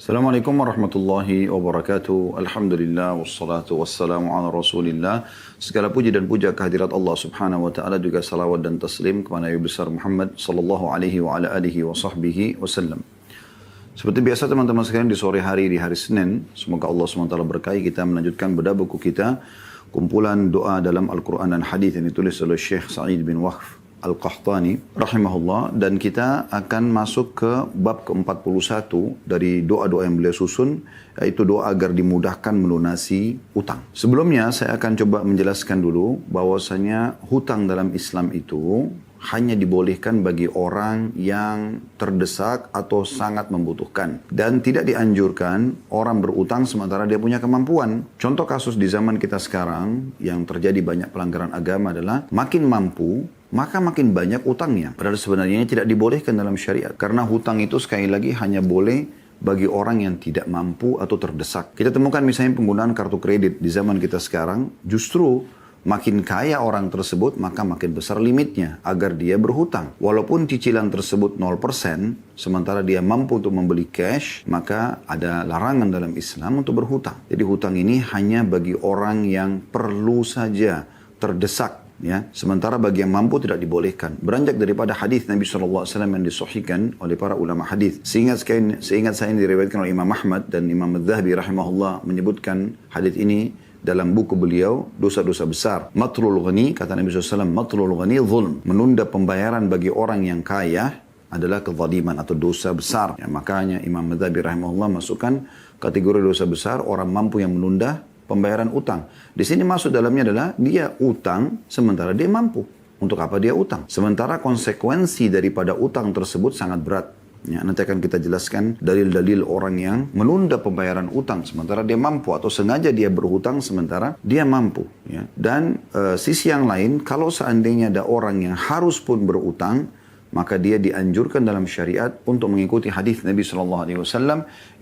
Assalamualaikum warahmatullahi wabarakatuh. Alhamdulillah wassalatu wassalamu ala Rasulillah. Segala puji dan puja kehadirat Allah Subhanahu wa taala, juga salawat dan taslim kepada Nabi besar Muhammad sallallahu alaihi wa ala alihi wa sahbihi wasallam. Seperti biasa teman-teman sekalian, di sore hari di hari Senin, semoga Allah SWT berkahi kita melanjutkan bedah buku kita, kumpulan doa dalam Al-Quran dan Hadis yang ditulis oleh Syekh Sa'id bin Waqf Al-Qahtani rahimahullah, dan kita akan masuk ke bab ke-41 dari doa-doa yang beliau susun, yaitu doa agar dimudahkan melunasi utang. Sebelumnya saya akan coba menjelaskan dulu bahwasanya hutang dalam Islam itu hanya dibolehkan bagi orang yang terdesak atau sangat membutuhkan, dan tidak dianjurkan orang berutang sementara dia punya kemampuan. Contoh kasus di zaman kita sekarang yang terjadi banyak pelanggaran agama adalah makin mampu maka makin banyak utangnya. Padahal sebenarnya ini tidak dibolehkan dalam syariat, karena hutang itu sekali lagi hanya boleh bagi orang yang tidak mampu atau terdesak. Kita temukan misalnya penggunaan kartu kredit di zaman kita sekarang, justru makin kaya orang tersebut, maka makin besar limitnya agar dia berhutang. Walaupun cicilan tersebut 0%, sementara dia mampu untuk membeli cash, maka ada larangan dalam Islam untuk berhutang. Jadi hutang ini hanya bagi orang yang perlu saja, terdesak. Ya, sementara bagi yang mampu tidak dibolehkan. Beranjak daripada hadis Nabi SAW yang disahihkan oleh para ulama hadis. Seingat saya ini diriwayatkan oleh Imam Ahmad dan Imam Adz-Dzahabi rahimahullah menyebutkan hadis ini dalam buku beliau, dosa-dosa besar. Matlul ghani, kata Nabi SAW, matlul ghani zulm. Menunda pembayaran bagi orang yang kaya adalah kezaliman atau dosa besar. Ya, makanya Imam Adz-Dzahabi rahimahullah masukkan kategori dosa besar orang mampu yang menunda pembayaran utang. Di sini masuk dalamnya adalah dia utang sementara dia mampu. Untuk apa dia utang? Sementara konsekuensi daripada utang tersebut sangat berat. Ya, nanti akan kita jelaskan dalil-dalil orang yang menunda pembayaran utang sementara dia mampu, atau sengaja dia berhutang sementara dia mampu. Ya. Dan sisi yang lain, kalau seandainya ada orang yang harus pun berutang, maka dia dianjurkan dalam syariat untuk mengikuti hadis Nabi SAW,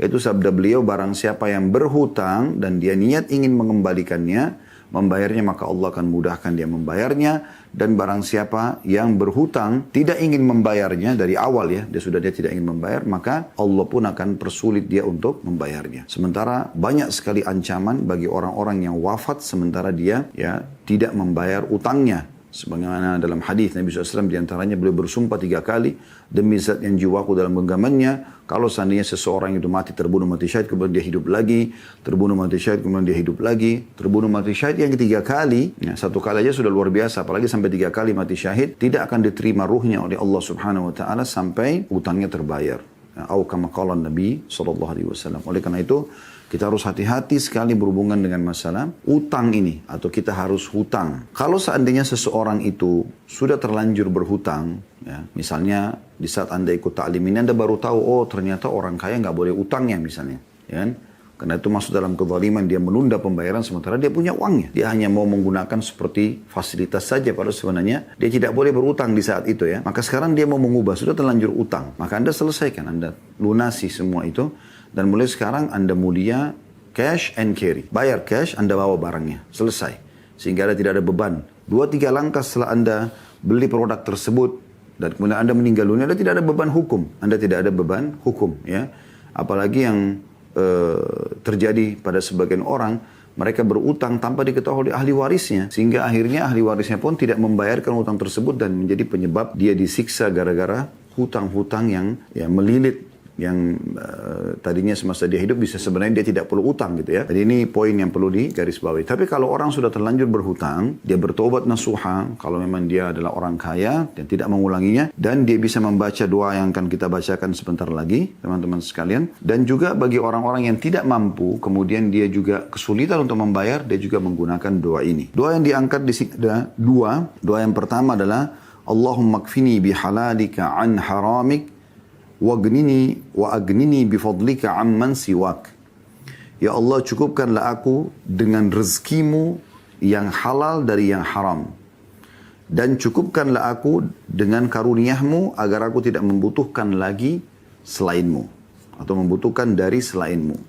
yaitu sabda beliau, barang siapa yang berhutang dan dia niat ingin mengembalikannya, membayarnya, maka Allah akan mudahkan dia membayarnya. Dan barang siapa yang berhutang tidak ingin membayarnya dari awal, ya, dia tidak ingin membayar, maka Allah pun akan persulit dia untuk membayarnya. Sementara banyak sekali ancaman bagi orang-orang yang wafat sementara dia tidak membayar utangnya. Sebagaimana dalam hadis Nabi SAW, diantaranya beliau bersumpah 3 kali, demi zat yang jiwaku dalam genggamannya, kalau seandainya seseorang itu mati, terbunuh mati syahid, kemudian dia hidup lagi, terbunuh mati syahid, kemudian dia hidup lagi, terbunuh mati syahid yang ketiga kali, ya, 1 kali aja sudah luar biasa, apalagi sampai 3 kali mati syahid, tidak akan diterima ruhnya oleh Allah Subhanahu Wa Taala sampai utangnya terbayar. Atau kama qala Nabi SAW. Oleh karena itu, kita harus hati-hati sekali berhubungan dengan masalah utang ini, atau kita harus hutang. Kalau seandainya seseorang itu sudah terlanjur berhutang, ya, misalnya di saat Anda ikut ta'lim ini, Anda baru tahu, oh ternyata orang kaya nggak boleh utangnya misalnya. Ya kan? Karena itu masuk dalam kezaliman, dia menunda pembayaran sementara dia punya uangnya. Dia hanya mau menggunakan seperti fasilitas saja, padahal sebenarnya dia tidak boleh berutang di saat itu, ya. Maka sekarang dia mau mengubah, sudah terlanjur utang. Maka Anda selesaikan, Anda lunasi semua itu. Dan mulai sekarang Anda mulia cash and carry. Bayar cash, Anda bawa barangnya. Selesai. Sehingga tidak ada beban. 2-3 langkah setelah Anda beli produk tersebut, dan kemudian Anda meninggal dunia, Anda tidak ada beban hukum. Anda tidak ada beban hukum, ya. Apalagi yang terjadi pada sebagian orang, mereka berutang tanpa diketahui oleh ahli warisnya, sehingga akhirnya ahli warisnya pun tidak membayarkan hutang tersebut, dan menjadi penyebab dia disiksa gara-gara hutang-hutang yang melilit, yang tadinya semasa dia hidup bisa sebenarnya dia tidak perlu utang, gitu ya. Jadi ini poin yang perlu digarisbawahi. Tapi kalau orang sudah terlanjur berhutang, dia bertobat nasuha, kalau memang dia adalah orang kaya dan tidak mengulanginya, dan dia bisa membaca doa yang akan kita bacakan sebentar lagi, teman-teman sekalian. Dan juga bagi orang-orang yang tidak mampu, kemudian dia juga kesulitan untuk membayar, dia juga menggunakan doa ini. Doa yang diangkat di sini ada 2. Doa yang pertama adalah Allahumma kfini bihalalika an haramik wagnini wa agnini bifadlika amman siwak. Ya Allah, cukupkanlah aku dengan rezekimu yang halal dari yang haram, dan cukupkanlah aku dengan karuniamu agar aku tidak membutuhkan lagi selainmu, atau membutuhkan dari selainmu.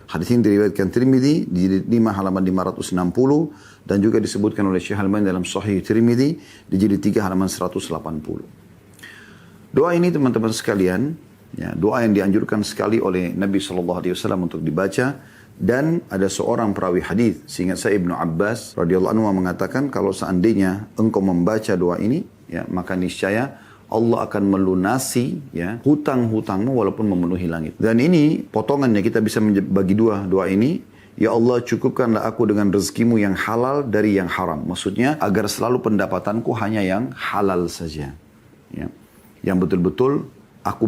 Hadis ini diriwayatkan Tirmidzi di jilid 5 halaman 560, dan juga disebutkan oleh Syekh Al-Albani dalam Sahih Tirmidzi di jilid 3 halaman 180. Doa ini teman-teman sekalian Ya, doa yang dianjurkan sekali oleh Nabi SAW untuk dibaca. Dan ada seorang perawi hadis, seingat saya Ibnu Abbas radhiyallahu anhu mengatakan kalau seandainya engkau membaca doa ini, ya, maka niscaya Allah akan melunasi, ya, hutang-hutangmu walaupun memenuhi langit. Dan ini potongannya kita bisa bagi dua doa ini. Ya Allah, cukupkanlah aku dengan rezekimu yang halal dari yang haram. Maksudnya agar selalu pendapatanku hanya yang halal saja, ya, yang betul-betul aku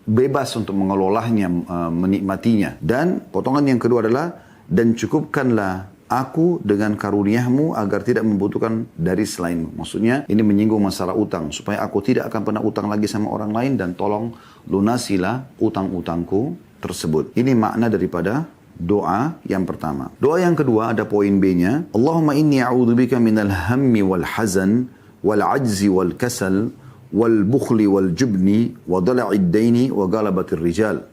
bebas untuk mengelolanya, menikmatinya. Dan potongan yang kedua adalah, dan cukupkanlah aku dengan karuniamu agar tidak membutuhkan dari selainmu. Maksudnya ini menyinggung masalah utang. Supaya aku tidak akan pernah utang lagi sama orang lain, dan tolong lunasilah utang-utangku tersebut. Ini makna daripada doa yang pertama. Doa yang kedua ada poin B-nya. Allahumma inni a'udzubika minal hammi wal hazan wal ajzi wal kasal wal bukhli wal jubni wa dala'id daini wa galabatir rijal.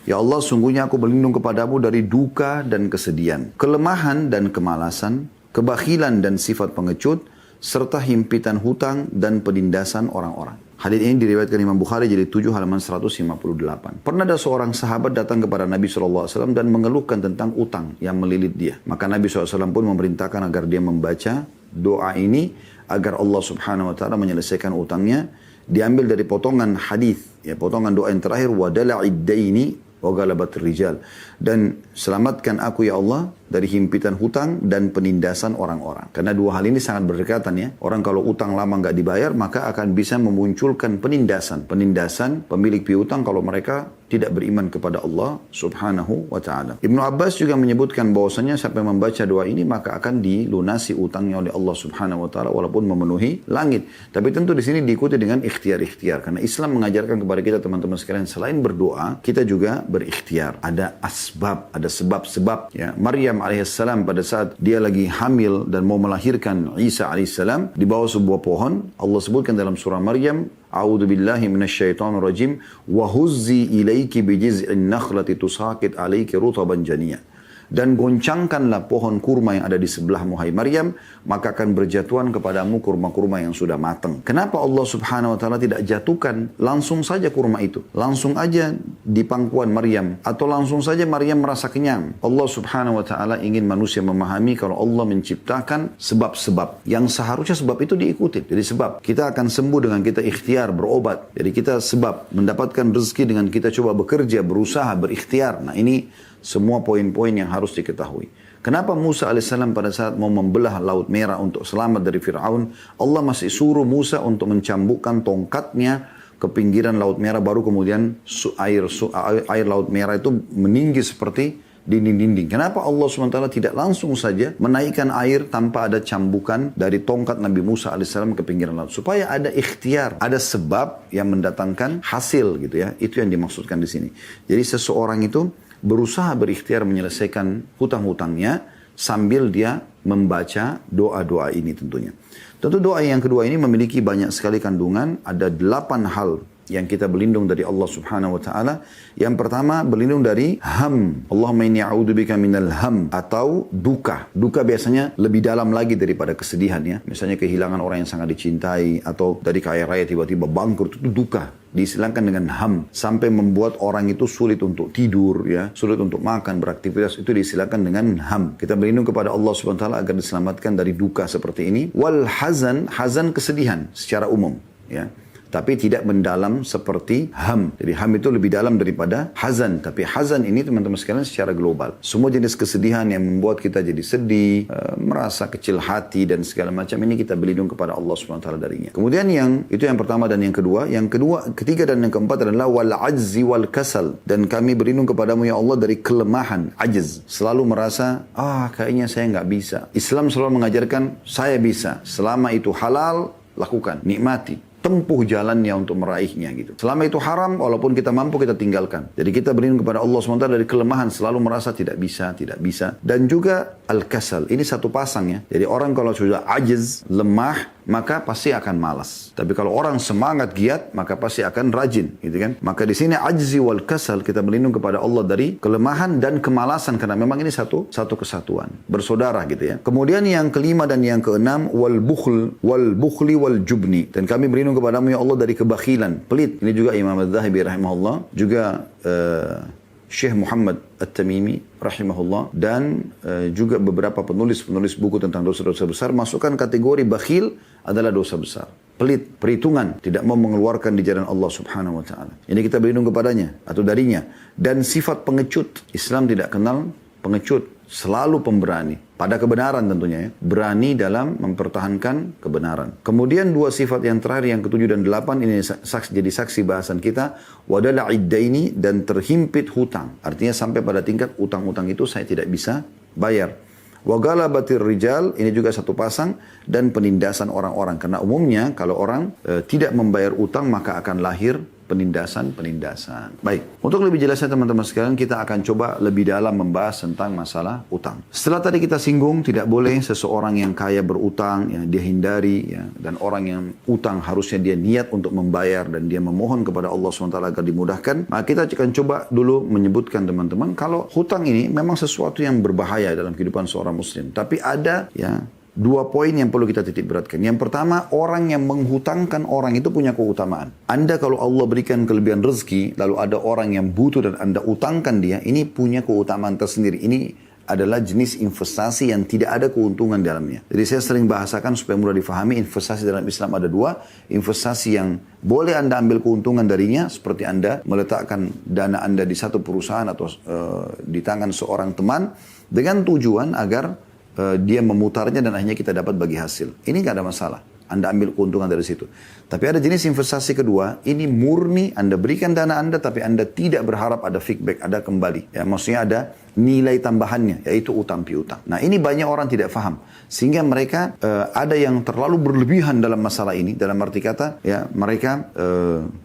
Ya Allah, sungguhnya aku berlindung kepadamu dari duka dan kesedihan, kelemahan dan kemalasan, kebakhilan dan sifat pengecut, serta himpitan hutang dan penindasan orang-orang. Hadis ini diriwayatkan Imam Bukhari jadi 7 halaman 158. Pernah ada seorang sahabat datang kepada Nabi SAW dan mengeluhkan tentang utang yang melilit dia. Maka Nabi SAW pun memerintahkan agar dia membaca doa ini agar Allah Subhanahu wa taala menyelesaikan utangnya. Diambil dari potongan hadis, ya, potongan doa yang terakhir, wa dala'id daini wa galabatir rijal, dan selamatkan aku ya Allah dari himpitan hutang dan penindasan orang-orang. Karena dua hal ini sangat berdekatan, ya. Orang kalau utang lama nggak dibayar, maka akan bisa memunculkan penindasan pemilik piutang kalau mereka tidak beriman kepada Allah Subhanahu wa taala. Ibnu Abbas juga menyebutkan bahwasanya siapa yang membaca doa ini maka akan dilunasi utangnya oleh Allah Subhanahu wa taala walaupun memenuhi langit. Tapi tentu di sini diikuti dengan ikhtiar-ikhtiar, karena Islam mengajarkan kepada kita teman-teman sekalian, selain berdoa kita juga berikhtiar. Ada asbab, ada sebab-sebab, ya. Maryam alaihissalam pada saat dia lagi hamil dan mau melahirkan Isa alaihissalam di bawah sebuah pohon, Allah sebutkan dalam surah Maryam, A'udzu billahi minasyaitonir rajim wa huzzi ilaiki bijiz'in nakhlati tusaqit 'alaiki rutaban janiyya. Dan goncangkanlah pohon kurma yang ada di sebelahmu, hai Maryam, maka akan berjatuhan kepadamu kurma-kurma yang sudah matang. Kenapa Allah Subhanahu wa taala tidak jatuhkan langsung saja kurma itu? Langsung aja di pangkuan Maryam, atau langsung saja Maryam merasa kenyang. Allah Subhanahu wa taala ingin manusia memahami kalau Allah menciptakan sebab-sebab yang seharusnya sebab itu diikuti. Jadi sebab kita akan sembuh dengan kita ikhtiar berobat. Jadi kita sebab mendapatkan rezeki dengan kita coba bekerja, berusaha, berikhtiar. Nah, ini semua poin-poin yang harus diketahui. Kenapa Musa alaihissalam pada saat mau membelah Laut Merah untuk selamat dari Fir'aun, Allah masih suruh Musa untuk mencambukkan tongkatnya ke pinggiran Laut Merah, baru kemudian air Laut Merah itu meninggi seperti dinding-dinding. Kenapa Allah SWT tidak langsung saja menaikkan air tanpa ada cambukan dari tongkat Nabi Musa alaihissalam ke pinggiran laut? Supaya ada ikhtiar, ada sebab yang mendatangkan hasil, gitu ya. Itu yang dimaksudkan di sini. Jadi seseorang itu berusaha berikhtiar menyelesaikan hutang-hutangnya sambil dia membaca doa-doa ini tentunya. Tentu doa yang kedua ini memiliki banyak sekali kandungan. Ada 8 hal yang kita berlindung dari Allah Subhanahu wa taala. Yang pertama, berlindung dari ham. Allahumma inni a'udzubika minal ham, atau duka. Duka biasanya lebih dalam lagi daripada kesedihan, ya. Misalnya kehilangan orang yang sangat dicintai, atau dari kaya raya tiba-tiba bangkrut, itu duka. Diistilahkan dengan ham, sampai membuat orang itu sulit untuk tidur, ya, sulit untuk makan, beraktivitas, itu diistilahkan dengan ham. Kita berlindung kepada Allah Subhanahu wa taala agar diselamatkan dari duka seperti ini. Wal hazan, hazan kesedihan secara umum, ya. Tapi tidak mendalam seperti ham. Jadi ham itu lebih dalam daripada hazan. Tapi hazan ini teman-teman sekalian secara global. Semua jenis kesedihan yang membuat kita jadi sedih, merasa kecil hati dan segala macam, ini kita berlindung kepada Allah SWT darinya. Kemudian itu yang pertama dan yang kedua. Yang kedua, ketiga dan yang keempat adalah wal ajzi wal kasal. Dan kami berlindung kepadamu ya Allah dari kelemahan, ajz. Selalu merasa, kayaknya saya nggak bisa. Islam selalu mengajarkan, saya bisa. Selama itu halal, lakukan, nikmati. Tempuh jalannya untuk meraihnya, gitu. Selama itu haram, walaupun kita mampu, kita tinggalkan. Jadi kita berlindung kepada Allah SWT dari kelemahan, selalu merasa tidak bisa. Dan juga al-kasal, ini satu pasang, ya. Jadi orang kalau sudah ajiz, lemah, maka pasti akan malas. Tapi kalau orang semangat giat, maka pasti akan rajin, gitu kan? Maka di sini ajzi wal kasal, kita berlindung kepada Allah dari kelemahan dan kemalasan, karena memang ini satu kesatuan, bersaudara gitu ya. Kemudian yang kelima dan yang keenam, wal bukhli wal jubni, dan kami berlindung kepadamu ya Allah dari kebakhilan, pelit. Ini juga Imam Az-Zahabi rahimahullah, juga Syekh Muhammad At-Tamimi rahimahullah, dan juga beberapa penulis buku tentang dosa-dosa besar masukkan kategori bakhil adalah dosa besar. Pelit, perhitungan, tidak mau mengeluarkan di jalan Allah subhanahu wa ta'ala. Ini kita berlindung kepadanya atau darinya. Dan sifat pengecut, Islam tidak kenal pengecut, selalu pemberani. Pada kebenaran tentunya ya. Berani dalam mempertahankan kebenaran. Kemudian dua sifat yang terakhir, yang ke-7 dan 8, ini jadi saksi bahasan kita. Wadala iddaini, dan terhimpit hutang. Artinya sampai pada tingkat utang-utang itu saya tidak bisa bayar. Wagala batir rijal, ini juga satu pasang, dan penindasan orang-orang. Karena umumnya kalau orang tidak membayar utang, maka akan lahir penindasan. Baik, untuk lebih jelasnya teman-teman sekalian, kita akan coba lebih dalam membahas tentang masalah utang. Setelah tadi kita singgung, tidak boleh seseorang yang kaya berutang, ya, dia hindari, ya, dan orang yang utang harusnya dia niat untuk membayar dan dia memohon kepada Allah SWT agar dimudahkan. Maka kita akan coba dulu menyebutkan teman-teman, kalau hutang ini memang sesuatu yang berbahaya dalam kehidupan seorang muslim. Tapi ada ya dua poin yang perlu kita titik beratkan. Yang pertama, orang yang menghutangkan orang itu punya keutamaan. Anda kalau Allah berikan kelebihan rezeki, lalu ada orang yang butuh dan Anda utangkan dia, ini punya keutamaan tersendiri. Ini adalah jenis investasi yang tidak ada keuntungan dalamnya. Jadi saya sering bahasakan supaya mudah difahami, investasi dalam Islam ada dua. Investasi yang boleh Anda ambil keuntungan darinya, seperti Anda meletakkan dana Anda di satu perusahaan atau di tangan seorang teman, dengan tujuan agar dia memutarnya dan akhirnya kita dapat bagi hasil. Ini nggak ada masalah. Anda ambil keuntungan dari situ. Tapi ada jenis investasi kedua, ini murni Anda berikan dana Anda, tapi Anda tidak berharap ada feedback, ada kembali. Ya, maksudnya ada nilai tambahannya, yaitu utang piutang. Nah, ini banyak orang tidak faham. Sehingga mereka ada yang terlalu berlebihan dalam masalah ini. Dalam arti kata, ya mereka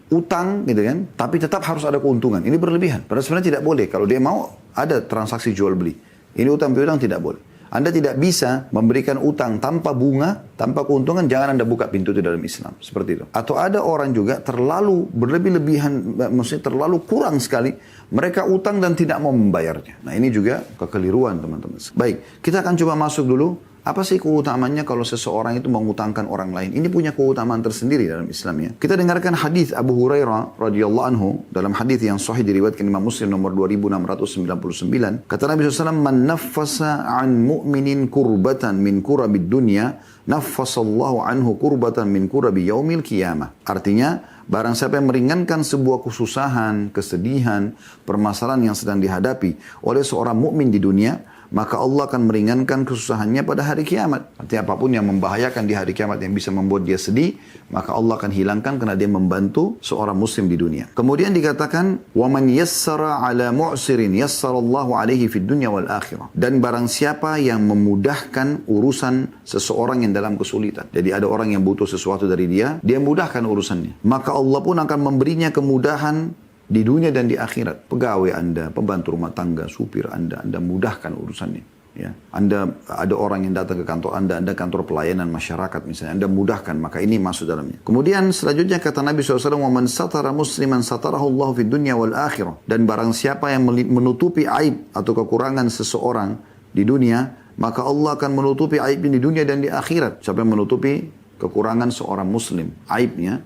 utang gitu kan, tapi tetap harus ada keuntungan. Ini berlebihan. Padahal sebenarnya tidak boleh. Kalau dia mau ada transaksi jual beli. Ini utang piutang tidak boleh. Anda tidak bisa memberikan utang tanpa bunga, tanpa keuntungan, jangan Anda buka pintu itu dalam Islam. Seperti itu. Atau ada orang juga terlalu berlebih-lebihan, maksudnya terlalu kurang sekali. Mereka utang dan tidak mau membayarnya. Nah, ini juga kekeliruan teman-teman. Baik, kita akan coba masuk dulu. Apa sih keutamanya kalau seseorang itu mengutangkan orang lain? Ini punya keutamaan tersendiri dalam Islam ya. Kita dengarkan hadis Abu Hurairah radhiyallahu anhu dalam hadis yang sahih diriwayatkan Imam Muslim nomor 2699. Kata Nabi SAW, "Man naffasa an mu'minin kurbatan min kurabid dunya, naffasallahu anhu kurbatan min kurabi yaumil qiyamah." Artinya, barang siapa yang meringankan sebuah kesusahan, kesedihan, permasalahan yang sedang dihadapi oleh seorang mukmin di dunia, maka Allah akan meringankan kesusahannya pada hari kiamat. Artinya apapun yang membahayakan di hari kiamat yang bisa membuat dia sedih, maka Allah akan hilangkan karena dia membantu seorang muslim di dunia. Kemudian dikatakan, وَمَنْ يَسَّرَ عَلَى مُعْسِرٍ يَسَّرَ اللَّهُ عَلَيْهِ فِي الدُّنْيَا وَالْآخِرَةِ. Dan barang siapa yang memudahkan urusan seseorang yang dalam kesulitan. Jadi ada orang yang butuh sesuatu dari dia mudahkan urusannya. Maka Allah pun akan memberinya kemudahan di dunia dan di akhirat. Pegawai Anda, pembantu rumah tangga, supir Anda mudahkan urusannya. Ya. Anda ada orang yang datang ke kantor Anda kantor pelayanan masyarakat misalnya, Anda mudahkan, maka ini masuk dalamnya. Kemudian selanjutnya kata Nabi SAW, وَمَنْ سَتَرَ مُسْلِمًا سَتَرَهُ اللَّهُ فِي الدُّنْيَا وَالْآخِرَةِ. Dan barang siapa yang menutupi aib atau kekurangan seseorang di dunia, maka Allah akan menutupi aibnya di dunia dan di akhirat. Siapa yang menutupi kekurangan seorang muslim, aibnya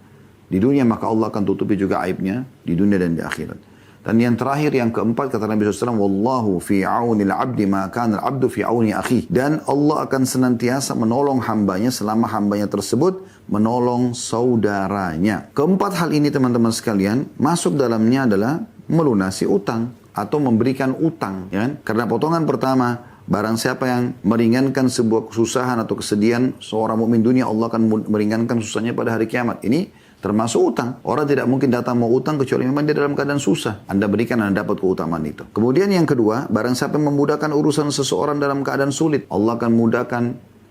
di dunia, maka Allah akan tutupi juga aibnya di dunia dan di akhirat. Dan yang terakhir, yang keempat, kata Nabi SAW, Wallahu fi aunil abdi ma kana al-abdu fi auni akhi. Dan Allah akan senantiasa menolong hambanya selama hambanya tersebut menolong saudaranya. Keempat hal ini teman-teman sekalian, masuk dalamnya adalah melunasi utang atau memberikan utang. Ya? Karena potongan pertama, barang siapa yang meringankan sebuah kesusahan atau kesedihan seorang mukmin dunia, Allah akan meringankan susahnya pada hari kiamat. Ini termasuk utang. Orang tidak mungkin datang mau utang kecuali memang dia dalam keadaan susah. Anda berikan, Anda dapat keutamaan itu. Kemudian yang kedua, barang siapa memudahkan urusan seseorang dalam keadaan sulit, Allah akan mudahkan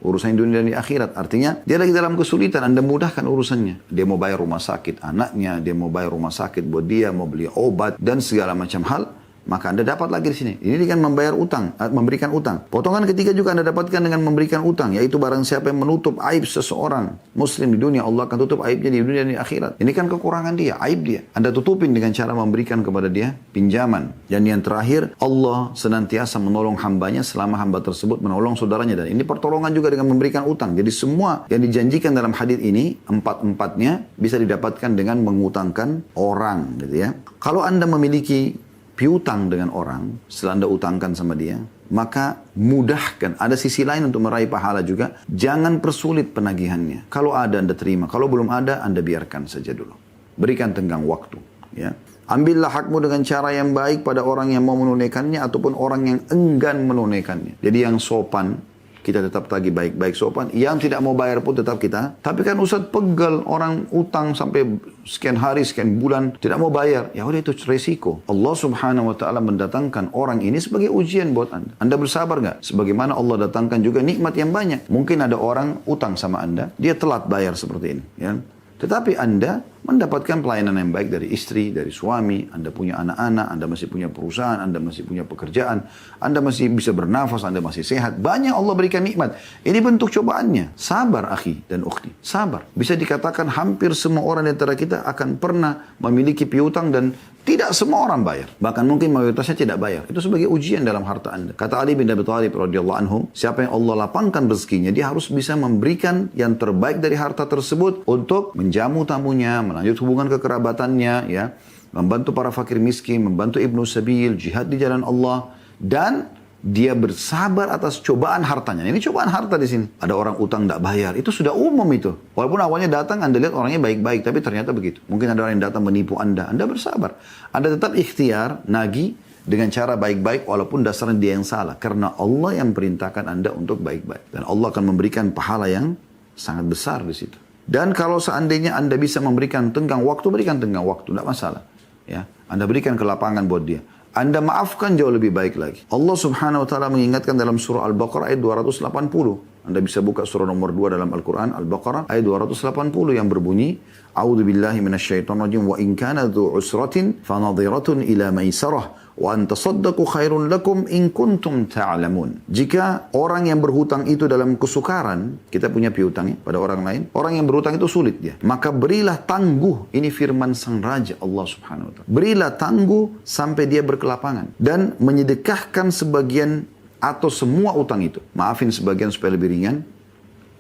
urusan dunia dan di akhirat. Artinya, dia lagi dalam kesulitan, Anda mudahkan urusannya. Dia mau bayar rumah sakit anaknya, dia mau bayar rumah sakit buat dia, mau beli obat, dan segala macam hal. maka Anda dapat lagi di sini. Ini dengan membayar utang, memberikan utang. Potongan ketiga juga Anda dapatkan dengan memberikan utang, yaitu barang siapa yang menutup aib seseorang muslim di dunia, Allah akan tutup aibnya di dunia dan di akhirat. Ini kan kekurangan dia, aib dia. Anda tutupin dengan cara memberikan kepada dia pinjaman. Dan yang terakhir, Allah senantiasa menolong hambanya selama hamba tersebut menolong saudaranya. Dan ini pertolongan juga dengan memberikan utang. Jadi semua yang dijanjikan dalam hadis ini, empat-empatnya bisa didapatkan dengan mengutangkan orang, gitu ya. Kalau Anda memiliki piutang dengan orang, setelah Anda utangkan sama dia, maka mudahkan. Ada sisi lain untuk meraih pahala juga. Jangan persulit penagihannya. Kalau ada Anda terima, kalau belum ada Anda biarkan saja dulu. Berikan tenggang waktu. Ya. Ambillah hakmu dengan cara yang baik pada orang yang mau menunaikannya ataupun orang yang enggan menunaikannya. Jadi yang sopan, kita tetap tagih baik-baik sopan. Yang tidak mau bayar pun tetap kita. Tapi kan Ustaz pegel, orang utang sampai sekian hari, sekian bulan, tidak mau bayar. Ya udah, itu resiko. Allah subhanahu wa ta'ala mendatangkan orang ini sebagai ujian buat Anda. Anda bersabar nggak? Sebagaimana Allah datangkan juga nikmat yang banyak. Mungkin ada orang utang sama Anda, dia telat bayar seperti ini. Ya. Tetapi Anda mendapatkan pelayanan yang baik dari istri, dari suami, Anda punya anak-anak, Anda masih punya perusahaan, Anda masih punya pekerjaan, Anda masih bisa bernafas, Anda masih sehat. Banyak Allah berikan nikmat. Ini bentuk cobaannya. Sabar akhi dan ukhti. Sabar. Bisa dikatakan hampir semua orang di antara kita akan pernah memiliki piutang dan tidak semua orang bayar. Bahkan mungkin mayoritasnya tidak bayar. Itu sebagai ujian dalam harta Anda. Kata Ali bin Abi Thalib radhiyallahu anhu, siapa yang Allah lapangkan rezekinya, dia harus bisa memberikan yang terbaik dari harta tersebut untuk menjamu tamunya, melanjut hubungan kekerabatannya, ya, membantu para fakir miskin, membantu ibnu sabil, jihad di jalan Allah, dan dia bersabar atas cobaan hartanya. Ini cobaan harta di sini. Ada orang utang tidak bayar, itu sudah umum itu. Walaupun awalnya datang Anda lihat orangnya baik-baik, tapi ternyata begitu. Mungkin ada orang yang datang menipu Anda bersabar. Anda tetap ikhtiar, nagih dengan cara baik-baik walaupun dasarnya dia yang salah. Karena Allah yang perintahkan Anda untuk baik-baik. Dan Allah akan memberikan pahala yang sangat besar di situ. Dan kalau seandainya Anda bisa memberikan tenggang waktu, berikan tenggang waktu, tidak masalah. Ya, Anda berikan ke lapangan buat dia. Anda maafkan jauh lebih baik lagi. Allah subhanahu wa ta'ala mengingatkan dalam surah Al-Baqarah ayat 280. Anda bisa buka surah nomor 2 dalam Al-Quran, Al-Baqarah ayat 280 yang berbunyi, A'udzu billahi minasyaitonir rajim, wa in kana dzu usratin fanadhiratun ila maisarah wa an tasaddaqu khairun lakum in kuntum ta'lamun. Jika orang yang berhutang itu dalam kesukaran, kita punya piutang ya, pada orang lain, orang yang berhutang itu sulit dia, maka berilah tangguh. Ini firman sang raja Allah subhanahu wa ta'ala. Berilah tangguh sampai dia berkelapangan dan menyedekahkan sebagian atau semua utang itu. Maafin sebagian supaya lebih ringan.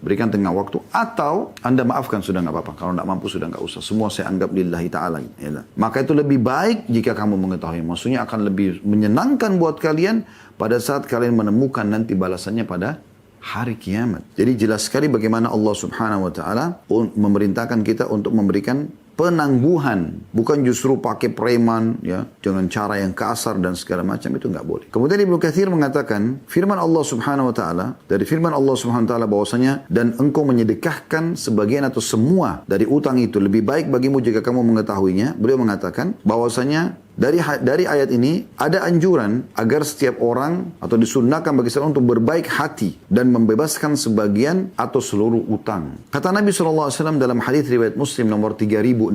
Berikan tengah waktu. Atau Anda maafkan sudah nggak apa-apa. Kalau nggak mampu sudah nggak usah. Semua saya anggap lillahi ta'ala. Ya. Maka itu lebih baik jika kamu mengetahui. Maksudnya akan lebih menyenangkan buat kalian pada saat kalian menemukan nanti balasannya pada hari kiamat. Jadi jelas sekali bagaimana Allah subhanahu wa ta'ala memerintahkan kita untuk memberikan penangguhan, bukan justru pakai preman, ya, dengan cara yang kasar dan segala macam, itu nggak boleh. Kemudian Ibnu Katsir mengatakan, firman Allah Subhanahu wa taala, dari firman Allah Subhanahu wa taala bahwasanya, dan engkau menyedekahkan sebagian atau semua dari utang itu lebih baik bagimu jika kamu mengetahuinya. Beliau mengatakan bahwasanya dari ayat ini ada anjuran agar setiap orang atau disunnahkan bagi seorang untuk berbaik hati dan membebaskan sebagian atau seluruh utang. Kata Nabi SAW dalam hadis riwayat Muslim nomor 3006,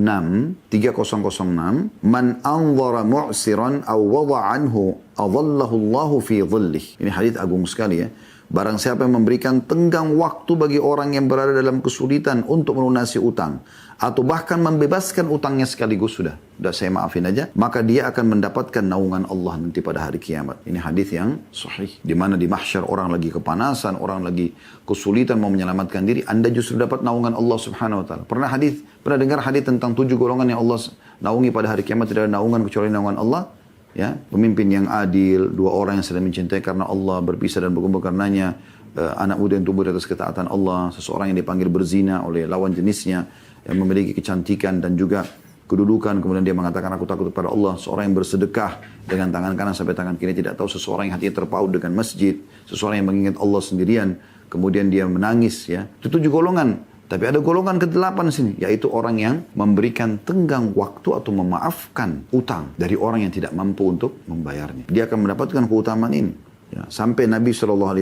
man anzara mu'siran aw wada anhu adallahu Allahu fi dhillih. Ini hadis agung sekali ya. Barang siapa yang memberikan tenggang waktu bagi orang yang berada dalam kesulitan untuk melunasi utang, atau bahkan membebaskan utangnya sekaligus, sudah saya maafin aja, maka dia akan mendapatkan naungan Allah nanti pada hari kiamat. Ini hadis yang sahih. Di mana di mahsyar orang lagi kepanasan, orang lagi kesulitan mau menyelamatkan diri, Anda justru dapat naungan Allah subhanahu wa ta'ala. Pernah dengar hadis tentang 7 golongan yang Allah naungi pada hari kiamat? Tidak ada naungan kecuali naungan Allah. Ya, pemimpin yang adil, 2 orang yang saling mencintai karena Allah, berpisah dan berkumpul karenanya, anak muda yang tumbuh di atas ketaatan Allah, seseorang yang dipanggil berzina oleh lawan jenisnya, yang memiliki kecantikan dan juga kedudukan, kemudian dia mengatakan aku takut kepada Allah, seorang yang bersedekah dengan tangan kanan sampai tangan kiri tidak tahu, seseorang yang hatinya terpaut dengan masjid, seseorang yang mengingat Allah sendirian, kemudian dia menangis, ya. Itu 7 golongan. Tapi ada golongan ke-8 sini, yaitu orang yang memberikan tenggang waktu atau memaafkan utang dari orang yang tidak mampu untuk membayarnya. Dia akan mendapatkan keutamaan ini. Ya, sampai Nabi SAW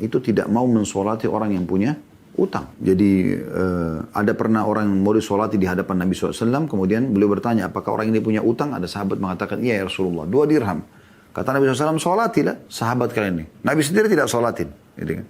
itu tidak mau mensolati orang yang punya utang. Jadi ada pernah orang yang mau disolati di hadapan Nabi SAW, kemudian beliau bertanya, apakah orang ini punya utang? Ada sahabat mengatakan, iya ya Rasulullah, 2 dirham. Kata Nabi SAW, sholatilah sahabat kalian ini. Nabi sendiri tidak sholatin. Gitu kan.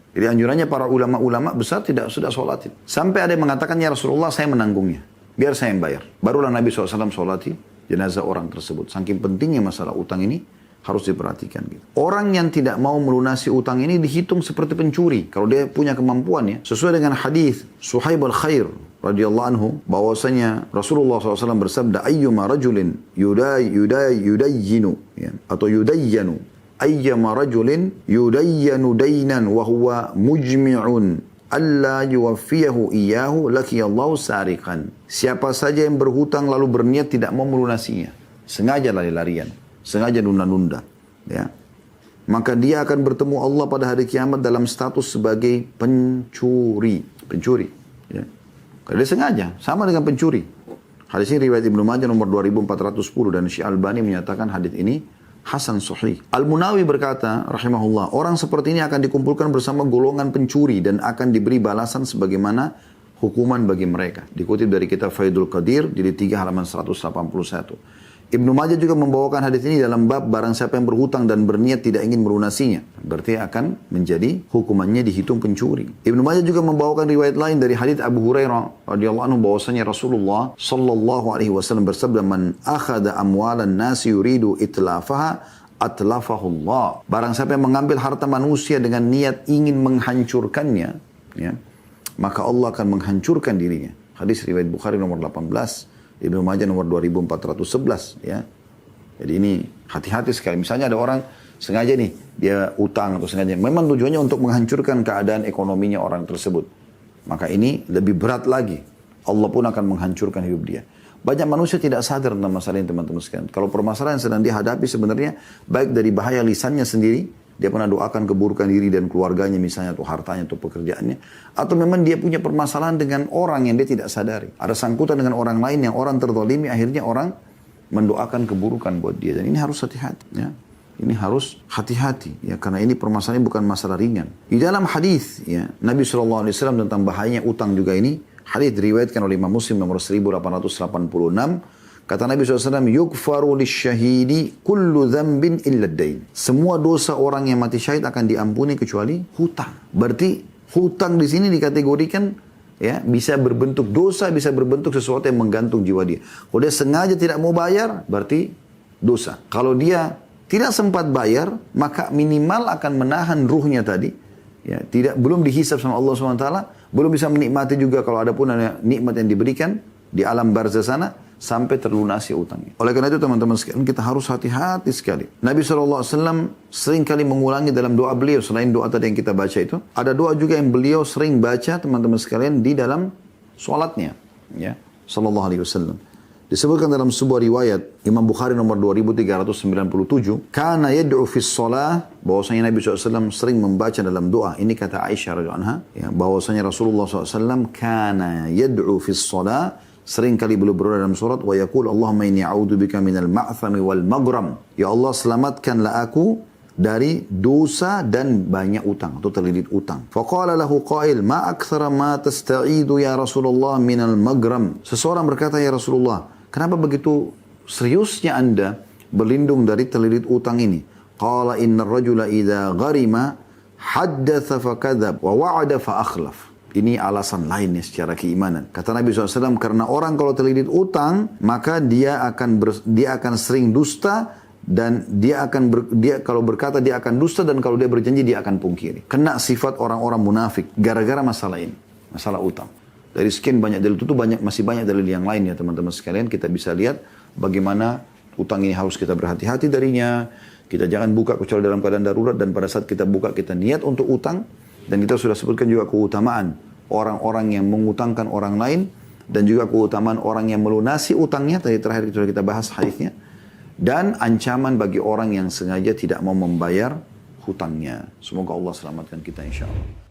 Jadi anjurannya para ulama-ulama besar tidak sudah sholatin. Sampai ada yang mengatakan, ya Rasulullah saya menanggungnya. Biar saya yang bayar. Barulah Nabi SAW sholati jenazah orang tersebut. Saking pentingnya masalah utang ini harus diperhatikan. Gitu. Orang yang tidak mau melunasi utang ini dihitung seperti pencuri. Kalau dia punya kemampuan ya. Sesuai dengan hadis Suhaib al-Khair radhiyallahu anhu bahwasanya Rasulullah SAW bersabda, ayyuma rajulin yudayyinu ya, atau yudayyanu ayyama rajulin yudayyanu daynan wa huwa mujmi'un alla yuwaffiyahu iyyahu lakiyallahu sariqan. Siapa saja yang berhutang lalu berniat tidak mau melunasinya, sengaja lari-larian, sengaja nunda-nunda, ya, maka dia akan bertemu Allah pada hari kiamat dalam status sebagai pencuri, ya. Karena dia sengaja, sama dengan pencuri. Hadis ini riwayat Ibnu Majah nomor 2410 dan Syekh Albani menyatakan hadis ini hasan sahih. Al-Munawi berkata, rahimahullah, orang seperti ini akan dikumpulkan bersama golongan pencuri dan akan diberi balasan sebagaimana hukuman bagi mereka. Dikutip dari kitab Faidul Qadir, jilid 3 halaman 181. Ibnu Majah juga membawakan hadis ini dalam bab barang siapa yang berhutang dan berniat tidak ingin melunasinya. Berarti akan menjadi hukumannya dihitung pencuri. Ibnu Majah juga membawakan riwayat lain dari hadis Abu Hurairah radhiyallahu anhu bahwasanya Rasulullah sallallahu alaihi wasallam bersabda, man akhadha amwalan nasi yuridu itlafaha atlafahullah. Barang siapa yang mengambil harta manusia dengan niat ingin menghancurkannya, ya, maka Allah akan menghancurkan dirinya. Hadis riwayat Bukhari nomor 18. Ibnu Majah nomor 2411, ya. Jadi ini hati-hati sekali. Misalnya ada orang sengaja nih, dia utang atau sengaja. Memang tujuannya untuk menghancurkan keadaan ekonominya orang tersebut. Maka ini lebih berat lagi. Allah pun akan menghancurkan hidup dia. Banyak manusia tidak sadar tentang masalah ini, teman-teman sekalian. Kalau permasalahan yang sedang dihadapi sebenarnya, baik dari bahaya lisannya sendiri, dia pernah doakan keburukan diri dan keluarganya misalnya, atau hartanya, atau pekerjaannya. Atau memang dia punya permasalahan dengan orang yang dia tidak sadari. Ada sangkutan dengan orang lain yang orang terzalimi, akhirnya orang mendoakan keburukan buat dia. Dan ini harus hati-hati. Ya. Ini harus hati-hati. Ya, karena ini permasalahan bukan masalah ringan. Di dalam hadis ya, Nabi SAW tentang bahayanya utang juga ini, hadis diriwayatkan oleh Imam Muslim nomor 1886. Kata Nabi SAW, yukfaru lisyahidi kullu dzambin illa ad-dain. Semua dosa orang yang mati syahid akan diampuni kecuali hutang. Berarti hutang di sini dikategorikan ya, bisa berbentuk dosa, bisa berbentuk sesuatu yang menggantung jiwa dia. Kalau dia sengaja tidak mau bayar, berarti dosa. Kalau dia tidak sempat bayar, maka minimal akan menahan ruhnya tadi. Ya, belum dihisab sama Allah SWT, belum bisa menikmati juga kalau ada pun ada nikmat yang diberikan di alam barzah sana, sampai terlunasi utangnya. Oleh karena itu teman-teman sekalian, kita harus hati-hati sekali. Nabi SAW sering kali mengulangi dalam doa beliau, selain doa tadi yang kita baca itu, ada doa juga yang beliau sering baca teman-teman sekalian di dalam sholatnya. Ya, Sallallahu Alaihi Wasallam. Disebutkan dalam sebuah riwayat Imam Bukhari nomor 2397, kana yad'u fi shalah, bahwasanya Nabi SAW sering membaca dalam doa. Ini kata Aisyah radhiyallahu anha, ya, bahwasanya Rasulullah SAW kana yad'u fi shalah, sering kali beliau berdoa dalam surat, wa yaqul Allahumma inni a'udzubika minal ma'thami wal maghram. Ya Allah, selamatkanlah aku dari dosa dan banyak utang atau terlilit utang. Faqala lahu qail ma aktsara ma tasta'idu ya Rasulullah minal maghram. Seseorang berkata, ya Rasulullah, kenapa begitu seriusnya Anda berlindung dari terlilit utang ini? Qala innar rajula idza gharima haddatsa fakadzab wa wa'ada fa akhlaf. Ini alasan lainnya secara keimanan. Kata Nabi SAW, karena orang kalau terlilit utang, maka dia akan sering dusta, dan dia kalau berkata dia akan dusta, dan kalau dia berjanji dia akan pungkiri. Kena sifat orang-orang munafik gara-gara masalah ini, masalah utang. Dari sekian banyak dalil itu masih banyak dalil yang lain ya teman-teman sekalian. Kita bisa lihat bagaimana utang ini harus kita berhati-hati darinya. Kita jangan buka kecuali dalam keadaan darurat, dan pada saat kita buka kita niat untuk utang. Dan kita sudah sebutkan juga keutamaan orang-orang yang mengutangkan orang lain, dan juga keutamaan orang yang melunasi utangnya. Tadi terakhir sudah kita bahas hadisnya. Dan ancaman bagi orang yang sengaja tidak mau membayar hutangnya. Semoga Allah selamatkan kita insya Allah.